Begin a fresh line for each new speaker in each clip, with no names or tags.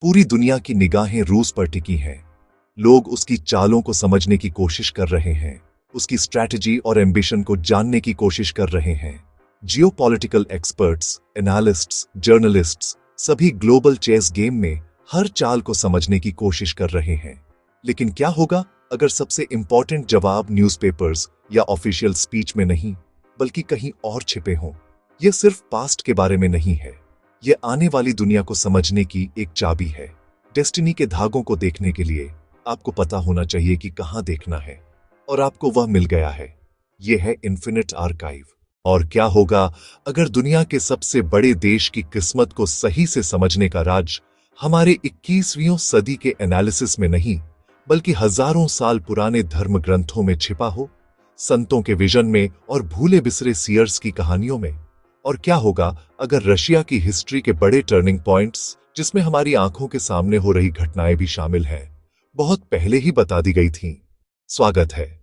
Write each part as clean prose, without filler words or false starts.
पूरी दुनिया की निगाहें रूस पर टिकी हैं। लोग उसकी चालों को समझने की कोशिश कर रहे हैं, उसकी स्ट्रैटेजी और एम्बिशन को जानने की कोशिश कर रहे हैं। जियोपॉलिटिकल एक्सपर्ट्स, एनालिस्ट्स, जर्नलिस्ट्स सभी ग्लोबल चेस गेम में हर चाल को समझने की कोशिश कर रहे हैं। लेकिन क्या होगा अगर सबसे इंपॉर्टेंट जवाब न्यूज़पेपर्स या ऑफिशियल स्पीच में नहीं, बल्कि कहीं और छिपे हों? यह सिर्फ पास्ट के बारे में नहीं है, यह आने वाली दुनिया को समझने की एक चाबी है। डेस्टिनी के धागों को देखने के लिए आपको पता होना चाहिए कि कहां देखना है, और आपको वह मिल गया है। यह है इन्फिनिट आर्काइव। और क्या होगा अगर दुनिया के सबसे बड़े देश की किस्मत को सही से समझने का राज हमारे 21वीं सदी के एनालिसिस में नहीं, बल्कि हजारों साल पुराने धर्म ग्रंथों में छिपा हो, संतों के विजन में और भूले बिसरे सीयर्स की कहानियों में? और क्या होगा अगर रशिया की हिस्ट्री के बड़े टर्निंग पॉइंट्स, जिसमें हमारी आंखों के सामने हो रही घटनाएं भी शामिल हैं, बहुत पहले ही बता दी गई थीं? स्वागत है।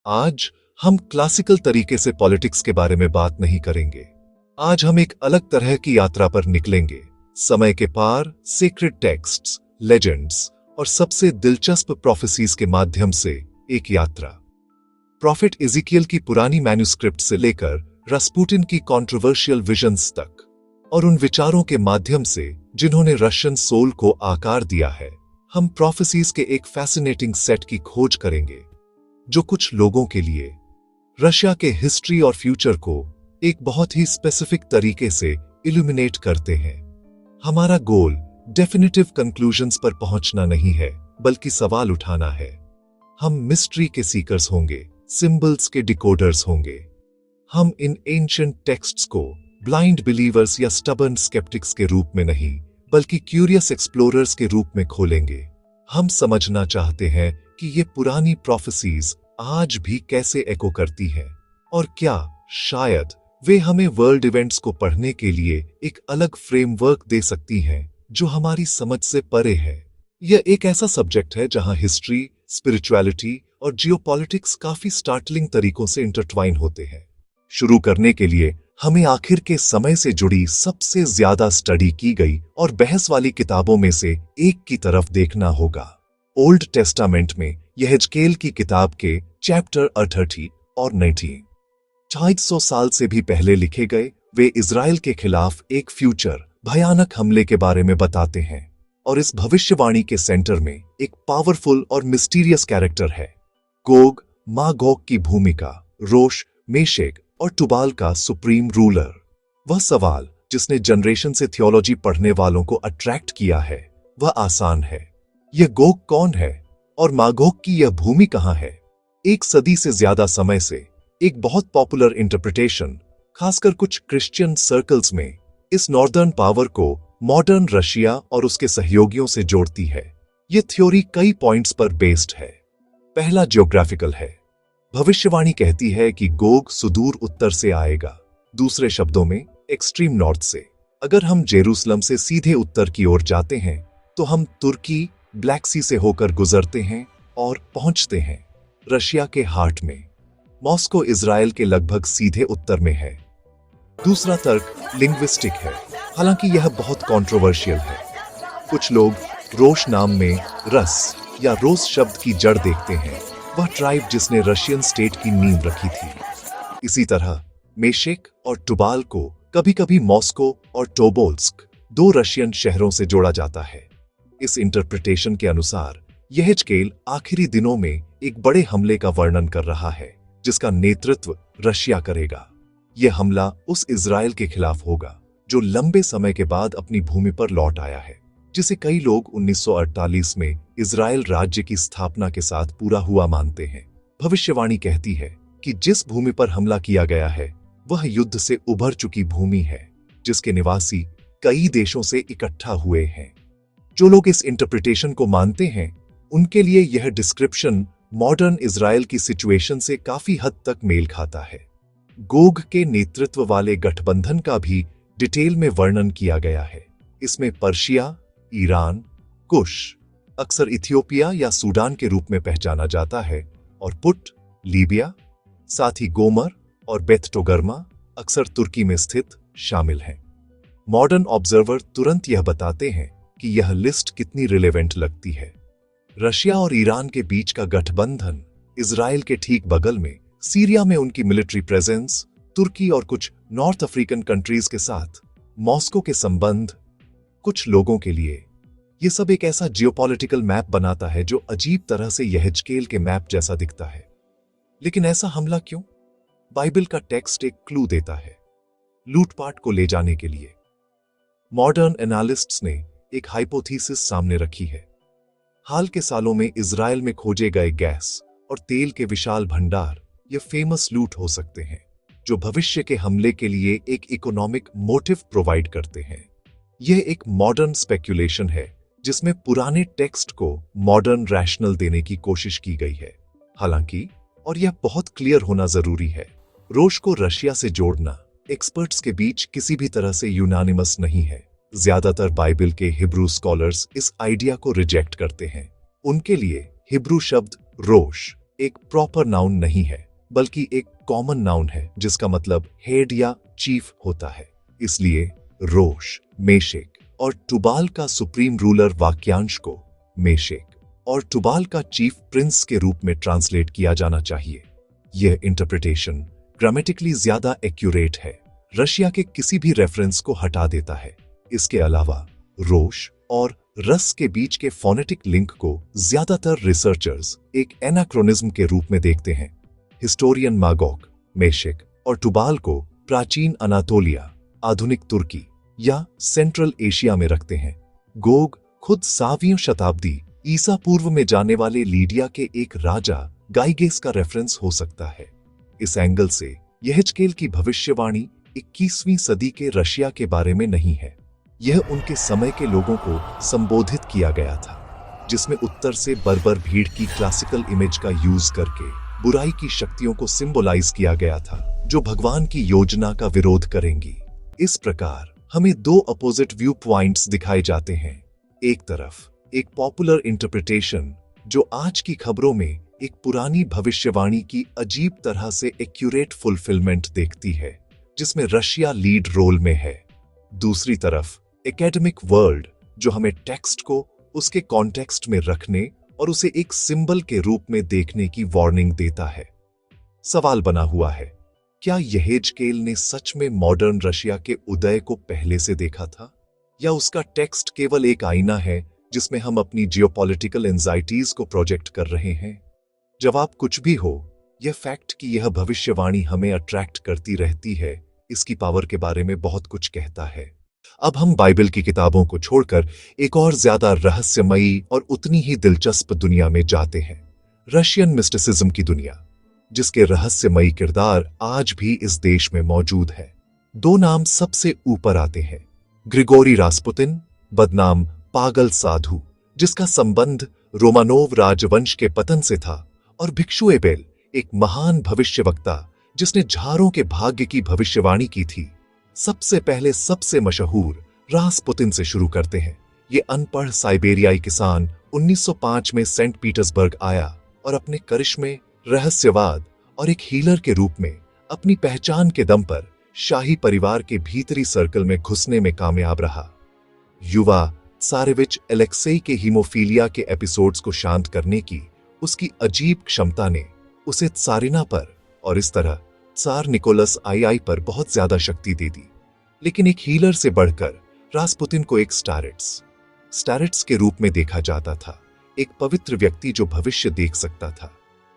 आज हम क्लासिकल तरीके से पॉलिटिक्स के बारे में बात नहीं करेंगे। आज हम एक अलग तरह की यात्रा पर निकलेंगे। समय के पार सीक्रेट टेक्स्ट्स, लेजेंड्स और सबसे दिलचस्प प्रोफेसीज के माध्यम से एक यात्रा। प्रॉफेट इज़िकियल की पुरानी मैन्युस्क्रिप्ट से लेकर रस्पुटिन की कंट्रोवर्शियल विजन्स तक, और उन विचारों के माध्यम से जिन्होंने रशियन सोल को आकार दिया है, हम प्रोफेसीज के एक फैसिनेटिंग सेट की खोज करेंगे जो कुछ लोगों के लिए रशिया के हिस्ट्री और फ्यूचर को एक बहुत ही स्पेसिफिक तरीके से इल्यूमिनेट करते हैं। हमारा गोल डेफिनेटिव कंक्लूजन्स पर पहुंचना नहीं है, बल्कि सवाल उठाना है। हम मिस्ट्री के सीकर्स होंगे, सिंबल्स के डिकोडर्स होंगे। हम इन एंशिएंट टेक्स्ट्स को ब्लाइंड बिलीवर्स या स्टबर्न स्केप्टिक्स के रूप में नहीं, बल्कि क्यूरियस एक्सप्लोरर्स के रूप में खोलेंगे। हम समझना चाहते हैं कि ये पुरानी प्रोफेसीज आज भी कैसे एको करती हैं, और क्या शायद वे हमें वर्ल्ड इवेंट्स को पढ़ने के लिए एक अलग फ्रेमवर्क दे सकती हैं जो हमारी समझ से परे है। यह एक ऐसा सब्जेक्ट है जहां हिस्ट्री, स्पिरिचुअलिटी और जियोपॉलिटिक्स काफी स्टार्टलिंग तरीकों से इंटरट्वाइन होते हैं। शुरू करने के लिए हमें आखिर के समय से जुड़ी सबसे ज्यादा स्टडी की गई और बहस वाली किताबों में से एक की तरफ देखना होगा। ओल्ड टेस्टामेंट में यहेजकेल की किताब के चैप्टर 30 और 19 250 साल से भी पहले लिखे गए, वे इज़राइल के खिलाफ एक फ्यूचर भयानक हमले के बारे में बताते हैं। और इस भविष्यवाणी के सेंटर में एक पावरफुल और मिस्टीरियस कैरेक्टर है, गोग मागोग की भूमिका, रोश, मेशेक और टुबाल का सुप्रीम रूलर। वह सवाल जिसने जनरेशन से थियोलॉजी पढ़ने वालों को अट्रैक्ट किया है, वह आसान है। यह गोग कौन है और मागोग की यह भूमि कहां है? एक सदी से ज्यादा समय से एक बहुत पॉपुलर इंटरप्रिटेशन, खासकर कुछ क्रिश्चियन सर्कल्स में, इस नॉर्दर्न पावर को मॉडर्न रशिया और उसके सहयोगियों से जोड़ती है। यह थ्योरी कई पॉइंट्स पर बेस्ड है। पहला ज्योग्राफिकल है। भविष्यवाणी कहती है कि गोग सुदूर उत्तर से आएगा, दूसरे शब्दों में एक्सट्रीम नॉर्थ से। अगर हम जेरूसलम से सीधे उत्तर की ओर जाते हैं तो हम तुर्की, ब्लैक सी से होकर गुजरते हैं और पहुंचते हैं रशिया के हार्ट में। मॉस्को इज़राइल के लगभग सीधे उत्तर में है। दूसरा तर्क लिंग्विस्टिक है, हालांकि यह बहुत कंट्रोवर्शियल है। कुछ लोग रोश नाम में रस या रोस शब्द की जड़ देखते हैं, वह ट्राइब जिसने रशियन स्टेट की नींव रखी थी। इसी तरह मेशेक और टुबाल को कभी-कभी मॉस्को और टोबोल्स्क, दो रशियन शहरों से जोड़ा जाता है। इस इंटरप्रिटेशन के अनुसार यहेजकेल आखिरी दिनों में एक बड़े हमले का वर्णन कर रहा है, जिसका नेतृत्व रशिया करेगा। यह हमला उस इज़राइल के खिलाफ होगा जो लंबे समय के बाद अपनी भूमि पर लौट आया है, जिसे कई लोग 1948 में इज़राइल राज्य की स्थापना के साथ पूरा हुआ मानते हैं। भविष्यवाणी कहती है कि जिस भूमि पर हमला किया गया है वह युद्ध से उभर चुकी भूमि है, जिसके निवासी कई देशों से इकट्ठा हुए हैं। जो लोग इस इंटरप्रिटेशन को मानते हैं, उनके लिए यह डिस्क्रिप्शन मॉडर्न इज़राइल की सिचुएशन से काफी हद तक मेल खाता है। गोग के नेतृत्व वाले गठबंधन का भी डिटेल में वर्णन किया गया है। इसमें पर्शिया, ईरान, कुश, अक्सर इथियोपिया या सूडान के रूप में पहचाना जाता है, और पुट, लीबिया, साथ ही गोमर और बेथटोगर्मा, अक्सर तुर्की में स्थित, शामिल हैं। मॉडर्न ऑब्जर्वर तुरंत यह बताते हैं कि यह लिस्ट कितनी रिलेवेंट लगती है। रशिया और ईरान के बीच का गठबंधन, इजराइल के ठीक बगल में, सीरिया में उनकी मिलिट्री प्रेजेंस, तुर्की और कुछ नॉर्थ अफ्रीकन कंट्रीज के साथ मॉस्को के संबंध, कुछ लोगों के लिए यह सब एक ऐसा जियोपॉलिटिकल मैप बनाता है जो अजीब तरह से यहेजकेल के मैप जैसा दिखता है। लेकिन ऐसा हमला क्यों? बाइबल का टेक्स्ट एक क्लू देता है, लूटपाट को ले जाने के लिए। मॉडर्न एनालिस्ट्स ने एक हाइपोथेसिस सामने रखी है। हाल के सालों में इजराइल में खोजे गए गैस और तेल के विशाल भंडार ये फेमस लूट हो सकते हैं, जो भविष्य के हमले के लिए एक इकोनॉमिक मोटिव प्रोवाइड करते हैं। यह एक मॉडर्न स्पेक्यूलेशन है जिसमें पुराने टेक्स्ट को मॉडर्न रैशनल देने की कोशिश की गई है। हालांकि, और यह बहुत क्लियर होना जरूरी है, रोश को रशिया से जोड़ना एक्सपर्ट्स के बीच किसी भी तरह से यूनानिमस नहीं है। ज्यादातर बाइबल के हिब्रू स्कॉलर्स इस आइडिया को रिजेक्ट करते हैं। उनके लिए हिब्रू शब्द रोश एक प्रॉपर नाउन नहीं है, बल्कि एक कॉमन नाउन है जिसका मतलब हेड या चीफ होता है। इसलिए रोश, मेशेक और टुबाल का सुप्रीम रूलर वाक्यांश को मेशेक और टुबाल का चीफ प्रिंस के रूप में ट्रांसलेट किया जाना चाहिए। यह इंटरप्रिटेशन ग्रामेटिकली ज्यादा एक्यूरेट है, रशिया के किसी भी रेफरेंस को हटा देता है। इसके अलावा रोश और रस के बीच के फोनेटिक लिंक को ज्यादातर रिसर्चर्स एक एनाक्रोनिज्म के रूप में देखते हैं। हिस्टोरियन मागोग, मेशेक और टुबाल को प्राचीन अनातोलिया, आधुनिक तुर्की या सेंट्रल एशिया में रखते हैं। गोग खुद 7वीं शताब्दी ईसा पूर्व में जाने वाले लीडिया के एक राजा गाइगेस का रेफरेंस हो सकता है। इस एंगल से यहेजकेल की भविष्यवाणी 21वीं सदी के रशिया के बारे में नहीं है। यह उनके समय के लोगों को संबोधित किया गया था, जिसमें उत्तर से बर्बर भीड़ की क्लासिकल इमेज का यूज करके बुराई की शक्तियों को सिंबलाइज किया गया था, जो भगवान की योजना का विरोध करेंगी। इस प्रकार हमें दो अपोजिट व्यू पॉइंट्स दिखाए जाते हैं। एक तरफ एक पॉपुलर इंटरप्रिटेशन जो आज की खबरों में एक पुरानी भविष्यवाणी की अजीब तरह से एक्यूरेट फुलफिलमेंट देखती है, जिसमें रशिया लीड रोल में है। दूसरी तरफ एकेडमिक वर्ल्ड जो हमें टेक्स्ट को उसके कॉन्टेक्स्ट में रखने और उसे एक सिंबल के रूप में देखने की वार्निंग देता है। सवाल बना हुआ है, क्या यहेजकेल ने सच में मॉडर्न रशिया के उदय को पहले से देखा था, या उसका टेक्स्ट केवल एक आईना है जिसमें हम अपनी जियोपॉलिटिकल एंजाइटीज को प्रोजेक्ट कर रहे हैं? जवाब कुछ भी हो, यह फैक्ट कि यह भविष्यवाणी हमें अट्रैक्ट करती रहती है, इसकी पावर के बारे में बहुत कुछ कहता है। अब हम बाइबल की किताबों को छोड़कर एक और ज्यादा रहस्यमयी और उतनी ही दिलचस्प दुनिया में जाते हैं, रशियन मिस्टिसिज्म की दुनिया, जिसके रहस्यमयी किरदार आज भी इस देश में मौजूद है। दो नाम सबसे ऊपर आते हैं, ग्रिगोरी रास्पुतिन, बदनाम पागल साधु, जिसका संबंध रोमानोव राजवंश के पतन से था, और भिक्षु एबेल, एक महान भविष्यवक्ता जिसने झारों के भाग्य की भविष्यवाणी की थी। सबसे पहले सबसे मशहूर रास्पुतिन से शुरू करते हैं। ये अनपढ़ साइबेरियाई किसान 1905 में सेंट पीटर्सबर्ग आया और अपने करिश्मे, रहस्यवाद और एक हीलर के रूप में अपनी पहचान के दम पर शाही परिवार के भीतरी सर्कल में घुसने में कामयाब रहा। युवा त्सारेविच एलेक्सेई के हीमोफीलिया के एपिसोड्स को शांत करने की उसकी अजीब क्षमता ने उसे त्सारिना पर और इस तरह त्सार निकोलस आई पर बहुत ज्यादा शक्ति दे दी। लेकिन एक हीलर से बढ़कर रास्पुतिन को एक स्टारिट्स के रूप में देखा जाता था, एक पवित्र व्यक्ति जो भविष्य देख सकता था।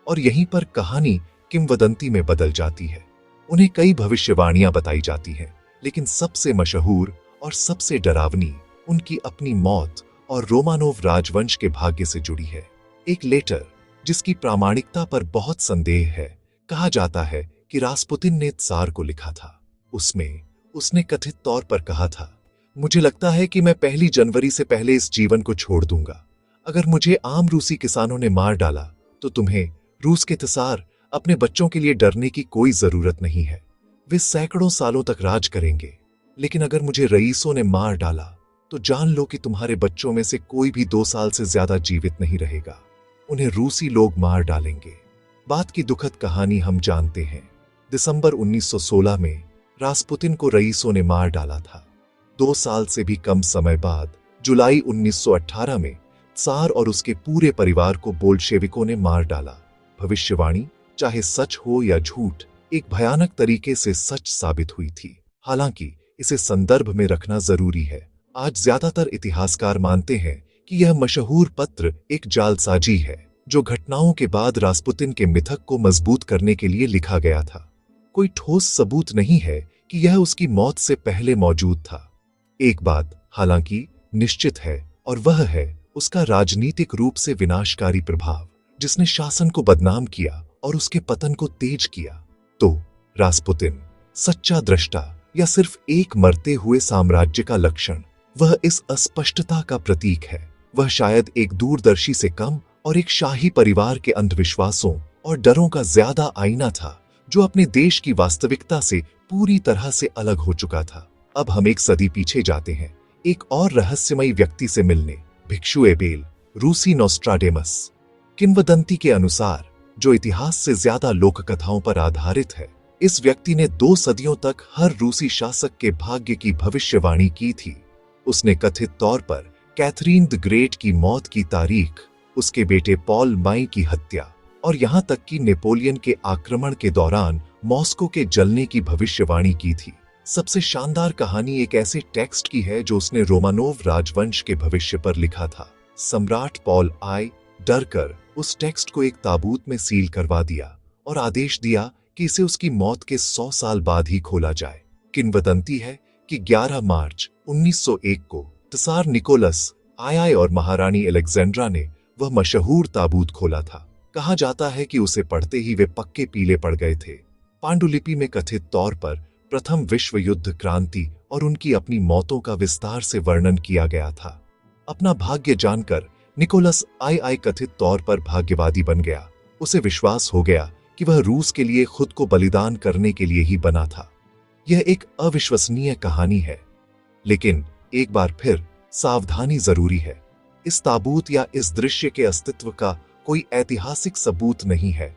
और यहीं पर कहानी किंवदंती में बदल जाती है। उन्हें कई भविष्यवाणियां बताई जाती हैं, लेकिन सबसे मशहूर और सबसे डरावनी उनकी अपनी मौत और रोमानोव राजवंश के भाग्य से जुड़ी है। एक लेटर जिसकी प्रामाणिकता पर बहुत संदेह है, कहा जाता है कि रास्पुतिन ने त्सार को लिखा था। उसमें उसने कथित तौर पर कहा था, मुझे लगता है कि मैं 1 जनवरी से पहले इस जीवन को छोड़ दूंगा। अगर मुझे आम रूसी किसानों ने मार डाला तो तुम्हें, रूस के त्सार, अपने बच्चों के लिए डरने की कोई जरूरत नहीं है। वे सैकड़ों सालों तक राज करेंगे। लेकिन अगर मुझे रईसों ने मार डाला तो जान लो कि तुम्हारे बच्चों में से कोई भी 2 साल से ज्यादा जीवित नहीं रहेगा। उन्हें रूसी लोग मार डालेंगे। बात की दुखद कहानी हम जानते हैं। दिसंबर 1916 में रास्पुतिन को रईसों ने मार डाला था। 2 साल से भी कम समय बाद जुलाई 1918 में त्सार और उसके पूरे परिवार को बोल्शेविकों ने मार डाला। भविष्यवाणी, चाहे सच हो या झूठ, एक भयानक तरीके से सच साबित हुई थी। हालांकि इसे संदर्भ में रखना जरूरी है। आज ज्यादातर इतिहासकार मानते हैं कि यह मशहूर पत्र एक जालसाजी है, जो घटनाओं के बाद रास्पुतिन के मिथक को मजबूत करने के लिए लिखा गया था। कोई ठोस सबूत नहीं है कि यह उसकी मौत से पहले मौजूद था। एक बात हालांकि निश्चित है, और वह है उसका राजनीतिक रूप से विनाशकारी प्रभाव, जिसने शासन को बदनाम किया और उसके पतन को तेज किया। तो रास्पुतिन सच्चा दृष्टा या सिर्फ एक मरते हुए साम्राज्य का लक्षण? वह इस अस्पष्टता का प्रतीक है। वह शायद एक दूरदर्शी से कम और एक शाही परिवार के अंधविश्वासों और डरों का ज्यादा आईना था, जो अपने देश की वास्तविकता से पूरी तरह से अलग हो चुका था। अब हम एक सदी पीछे जाते हैं, एक और रहस्यमयी व्यक्ति से मिलने, भिक्षु एबेल, रूसी नोस्ट्राडेमस। किंवदंती के अनुसार, जो इतिहास से ज्यादा लोक कथाओं पर आधारित है, इस व्यक्ति ने 2 सदियों तक हर रूसी शासक के भाग्य की भविष्यवाणी की थी। उसने कथित तौर पर कैथरीन द ग्रेट की मौत की तारीख, उसके बेटे पॉल माई की हत्या और यहां तक कि नेपोलियन के आक्रमण के दौरान मॉस्को के जलने की भविष्यवाणी की थी। सबसे शानदार कहानी एक ऐसे टेक्स्ट की है जो उसने रोमानोव राजवंश के भविष्य पर लिखा था। सम्राट पॉल आई डरकर उस टेक्स्ट को एक ताबूत में सील करवा दिया और आदेश दिया कि इसे उसकी मौत के 100 साल बाद ही खोला जाए। किंवदंती है कि 11 मार्च 1901 को त्सार निकोलस आई और महारानी अलेक्जेंड्रा ने वह मशहूर ताबूत खोला था। कहा जाता है कि उसे पढ़ते ही वे पक्के पीले पड़ गए थे। पांडुलिपि में कथित तौर पर प्रथम विश्व युद्ध, क्रांति और उनकी अपनी मौतों का विस्तार से वर्णन किया गया था। अपना भाग्य जानकर निकोलस आई कथित तौर पर भाग्यवादी बन गया। उसे विश्वास हो गया कि वह रूस के लिए खुद को बलिदान करने के लिए ही बना था। यह एक अविश्वसनीय कहानी है, लेकिन एक बार फिर सावधानी जरूरी है। इस ताबूत या इस दृश्य के अस्तित्व का कोई ऐतिहासिक सबूत नहीं है।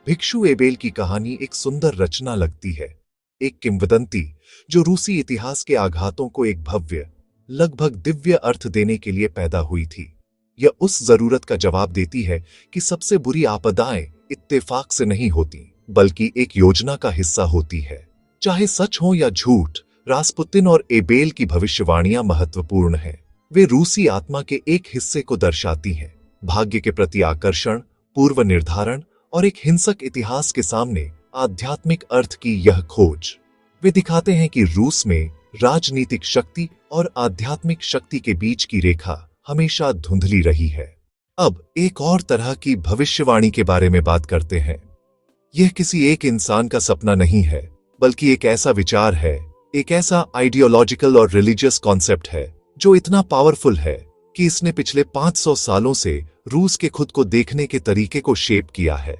भिक्षु एबेल की कहानी एक सुंदर रचना लगती है, एक किंवदंती जो रूसी इतिहास के आघातों को एक भव्य, लगभग दिव्य अर्थ देने के लिए पैदा हुई थी। यह उस जरूरत का जवाब देती है कि सबसे बुरी आपदाएं इत्तेफाक से नहीं होती, बल्कि एक योजना का हिस्सा होती है। चाहे सच हो या झूठ, रास्पुतिन और एबेल की भविष्यवाणियां महत्वपूर्ण हैं। वे रूसी आत्मा के एक हिस्से को दर्शाती हैं, भाग्य के प्रति आकर्षण, पूर्व निर्धारण और एक हिंसक इतिहास के सामने आध्यात्मिक अर्थ की यह खोज। वे दिखाते हैं कि रूस में राजनीतिक शक्ति और आध्यात्मिक शक्ति के बीच की रेखा हमेशा धुंधली रही है। अब एक और तरह की भविष्यवाणी के बारे में बात करते हैं। यह किसी एक इंसान का सपना नहीं है, बल्कि एक ऐसा विचार है, एक ऐसा आइडियोलॉजिकल और रिलीजियस कॉन्सेप्ट है जो इतना पावरफुल है कि इसने पिछले 500 सालों से रूस के खुद को देखने के तरीके को शेप किया है।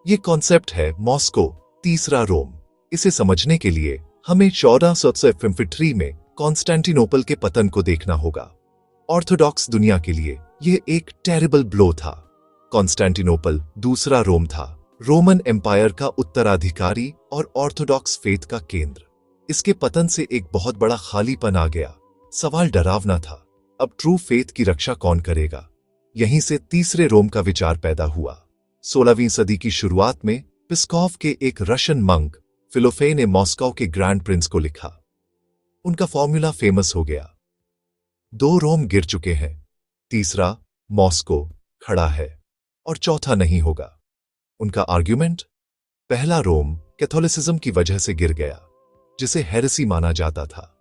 यह कॉन्सेप्ट है मॉस्को, तीसरा रोम। इसे समझने के लिए हमें 1453 में कॉन्स्टेंटिनोपल के पतन को देखना होगा। ऑर्थोडॉक्स दुनिया के लिए यह एक टेरिबल ब्लो था। कॉन्स्टेंटिनोपल दूसरा रोम था, रोमन एम्पायर का उत्तराधिकारी और ऑर्थोडॉक्स फेथ का केंद्र। इसके पतन से एक बहुत बड़ा खालीपन आ गया। सवाल डरावना था, अब ट्रू फेथ की रक्षा कौन करेगा? यहीं से तीसरे रोम का विचार पैदा हुआ। 16वीं सदी की शुरुआत में पिस्कॉव के एक रशियन मंक फिलोफे ने मॉस्को के ग्रैंड प्रिंस को लिखा। उनका फॉर्मूला फेमस हो गया, 2 रोम गिर चुके हैं, तीसरा मॉस्को खड़ा है और चौथा नहीं होगा। उनका आर्ग्यूमेंट, पहला रोम कैथोलिसिज्म की वजह से गिर गया, जिसे हेरेसी माना जाता था।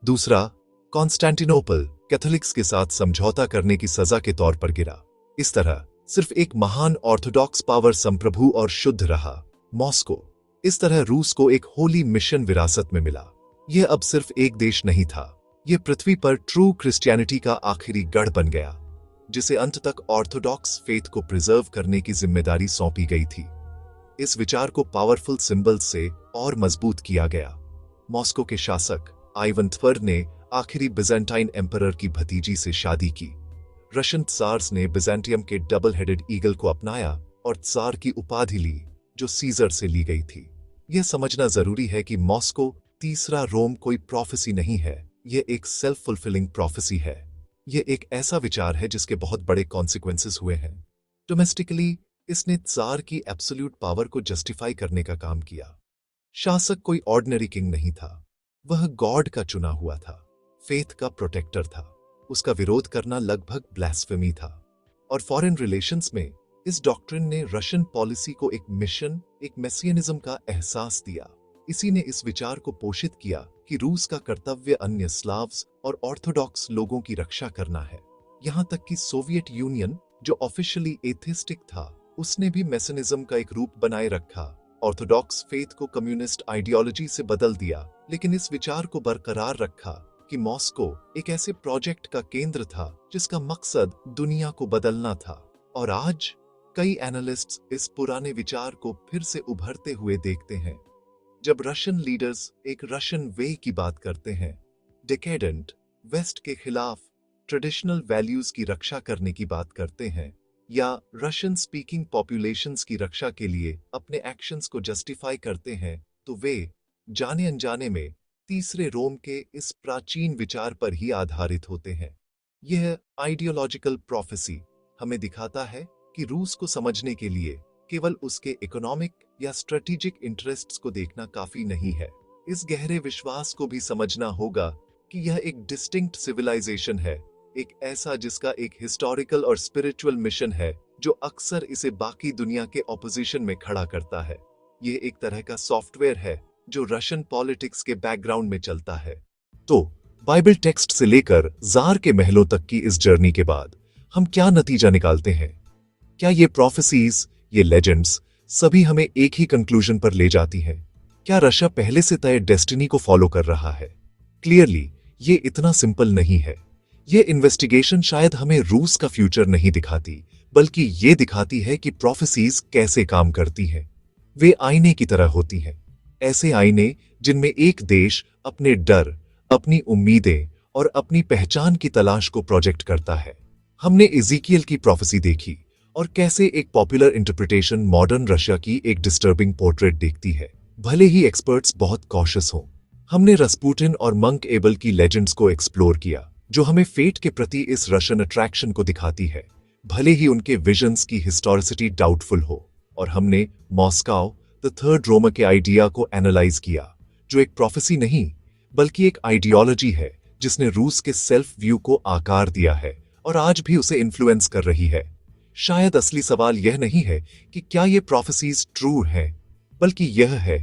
दूसरा, कॉन्स्टेंटिनोपल कैथोलिक्स के साथ समझौता करने की सजा के तौर पर गिरा। इस तरह सिर्फ एक महान ऑर्थोडॉक्स पावर संप्रभु और शुद्ध रहा, मॉस्को। इस तरह रूस को एक होली मिशन विरासत में मिला। यह अब सिर्फ एक देश नहीं था, यह पृथ्वी पर ट्रू क्रिश्चियनिटी का आखिरी गढ़ बन गया, जिसे अंत तक ऑर्थोडॉक्स फेथ को प्रिजर्व करने की जिम्मेदारी सौंपी गई थी। इस विचार को पावरफुल सिंबल से और मजबूत किया गया। मॉस्को के शासक आइवन थर्ड ने आखिरी बिजेंटाइन एम्परर की भतीजी से शादी की। रशियन त्सार्स ने बिजेंटियम के डबल हेडेड ईगल को अपनाया और त्सार की उपाधि ली, जो सीजर से ली गई थी। यह समझना जरूरी है कि मॉस्को तीसरा रोम कोई प्रोफेसी नहीं है, यह एक सेल्फ फुलफिलिंग प्रोफेसी है। यह एक ऐसा विचार है जिसके बहुत बड़े कॉन्सिक्वेंसेस हुए हैं। डोमेस्टिकली इसने त्सार की एब्सोल्यूट पावर को जस्टिफाई करने का काम किया। शासक कोई ऑर्डिनरी किंग नहीं था, वह गॉड का चुना हुआ था, फेथ का प्रोटेक्टर था। उसका विरोध करना लगभग ब्लास्फेमी था। और फॉरेन रिलेशंस में इस डॉक्ट्रिन ने रशियन पॉलिसी को एक मिशन, एक मेसियनिज्म का एहसास दिया। इसी ने इस विचार को पोषित किया कि रूस का कर्तव्य अन्य स्लाव्स और ऑर्थोडॉक्स लोगों की रक्षा करना है। यहां तक कि सोवियत यूनियन, जो ऑफिशियली एथिस्टिक था, उसने भी मेसियनिज्म का एक रूप बनाए रखा। ऑर्थोडॉक्स फेथ को कम्युनिस्ट आइडियोलॉजी से बदल दिया, लेकिन इस विचार को बरकरार रखा कि मॉस्को एक ऐसे प्रोजेक्ट का केंद्र था जिसका मकसद दुनिया को बदलना था। और आज कई एनालिस्ट्स इस पुराने विचार को फिर से उभरते हुए देखते हैं। जब रशियन लीडर्स एक रशियन वे की बात करते हैं, डिकेडेंट वेस्ट के खिलाफ ट्रेडिशनल वैल्यूज की रक्षा करने की बात करते हैं, या रशियन स्पीकिंग पॉपुलेशंस की रक्षा के लिए अपने एक्शंस को जस्टिफाई करते हैं, तो वे जाने अनजाने में तीसरे रोम के इस प्राचीन विचार पर ही आधारित होते हैं। यह आइडियोलॉजिकल प्रोफेसी हमें दिखाता है कि रूस को समझने के लिए केवल उसके इकोनॉमिक या स्ट्रेटेजिक इंटरेस्ट्स को देखना काफी नहीं है। इस गहरे विश्वास को भी समझना होगा कि यह एक डिस्टिंक्ट सिविलाइजेशन है, एक ऐसा जिसका एक हिस्टोरिकल और स्पिरिचुअल मिशन है जो अक्सर इसे बाकी दुनिया के ऑपोजिशन में खड़ा करता है। यह एक तरह का सॉफ्टवेयर है जो रशियन पॉलिटिक्स के बैकग्राउंड में चलता है। तो बाइबल टेक्स्ट से लेकर जार के महलों तक की इस जर्नी के बाद हम क्या नतीजा निकालते हैं? क्या ये प्रोफेसीज, ये लेजेंड्स सभी हमें एक ही कंक्लूजन पर ले जाती हैं? क्या रशिया पहले से तय डेस्टिनी को फॉलो कर रहा है? क्लियरली ये इतना सिंपल नहीं है। ये इन्वेस्टिगेशन शायद हमें रूस का फ्यूचर नहीं दिखाती, बल्कि ये दिखाती है कि प्रोफेसीज कैसे काम करती हैं। वे आईने की तरह होती हैं, ऐसे आईने जिनमें एक देश अपने डर, अपनी उम्मीदें और अपनी पहचान की तलाश को प्रोजेक्ट करता है। हमने इज़ीकियल की प्रोफेसी देखी और कैसे एक पॉपुलर इंटरप्रिटेशन मॉडर्न रशिया की एक डिस्टर्बिंग पोर्ट्रेट देखती है, भले ही एक्सपर्ट्स बहुत कॉशियस हों। हमने रस्पुटिन और मंक एबल की लेजेंड्स को एक्सप्लोर किया, जो हमें फेट के प्रति इस रशियन अट्रैक्शन को दिखाती है, भले ही उनके विजन्स की हिस्टोरिसिटी डाउटफुल हो। और हमने मॉस्को द थर्ड रोमा के आइडिया को एनालाइज किया, जो एक प्रोफेसी नहीं बल्कि एक आइडियोलॉजी है जिसने रूस के सेल्फ व्यू को आकार दिया है और आज भी उसे इन्फ्लुएंस कर रही है। शायद असली सवाल यह नहीं है कि क्या ये प्रोफेसीज ट्रू हैं, बल्कि यह है,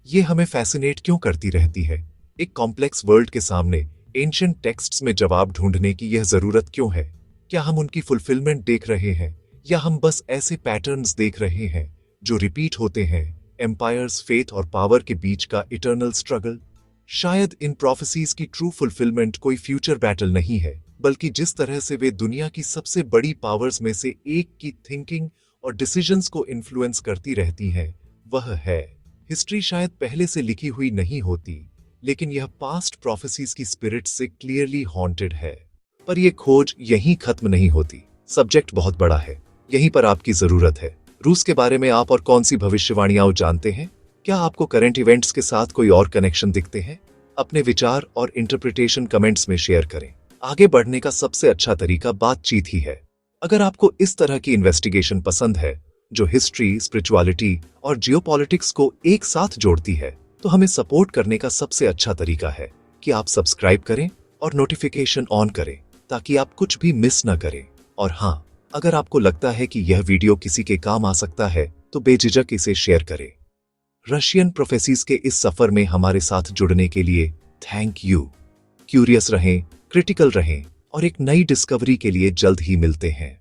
ये हमें फैसिनेट क्यों करती रहती है? एक कॉम्प्लेक्स वर्ल्ड के सामने एंशिएंट टेक्स्ट्स में जवाब ढूंढने की यह जरूरत क्यों है? क्या हम उनकी फुलफिलमेंट देख रहे हैं, या हम बस ऐसे पैटर्न्स देख रहे हैं जो रिपीट होते हैं? एम्पायर्स, फेथ और पावर के बीच का इटर्नल स्ट्रगल। शायद इन प्रोफेसीज की ट्रू फुलफिलमेंट कोई फ्यूचर बैटल नहीं है, बल्कि जिस तरह से वे दुनिया की सबसे बड़ी पावर्स में से एक की थिंकिंग और डिसीजंस को इन्फ्लुएंस करती रहती हैं, वह है। हिस्ट्री शायद पहले से लिखी हुई नहीं होती, लेकिन यह पास्ट प्रोफेसीज की स्पिरिट से क्लियरली हॉन्टेड है। पर यह खोज यहीं खत्म नहीं होती। सब्जेक्ट बहुत बड़ा है, यहीं पर आपकी जरूरत है। रूस के बारे में आप और कौन सी भविष्यवाणियां जानते हैं? क्या आपको करंट इवेंट्स के साथ कोई और कनेक्शन दिखते हैं? अपने विचार और इंटरप्रिटेशन कमेंट्स में शेयर करें। आगे बढ़ने का सबसे अच्छा तरीका बातचीत ही है। अगर आपको इस तरह की इन्वेस्टिगेशन पसंद है, जो हिस्ट्री, स्पिरिचुअलिटी और जियोपॉलिटिक्स को एक साथ जोड़ती है, तो हमें सपोर्ट करने का सबसे अच्छा तरीका है कि आप सब्सक्राइब करें और नोटिफिकेशन ऑन करें, ताकि आप कुछ भी मिस न करें। और हाँ, अगर आपको लगता है कि यह वीडियो किसी के काम आ सकता है, तो बेझिझक इसे शेयर करें। रशियन प्रोफेसीज के इस सफर में हमारे साथ जुड़ने के लिए थैंक यू। क्यूरियस रहें, क्रिटिकल रहें और एक नई डिस्कवरी के लिए जल्द ही मिलते हैं।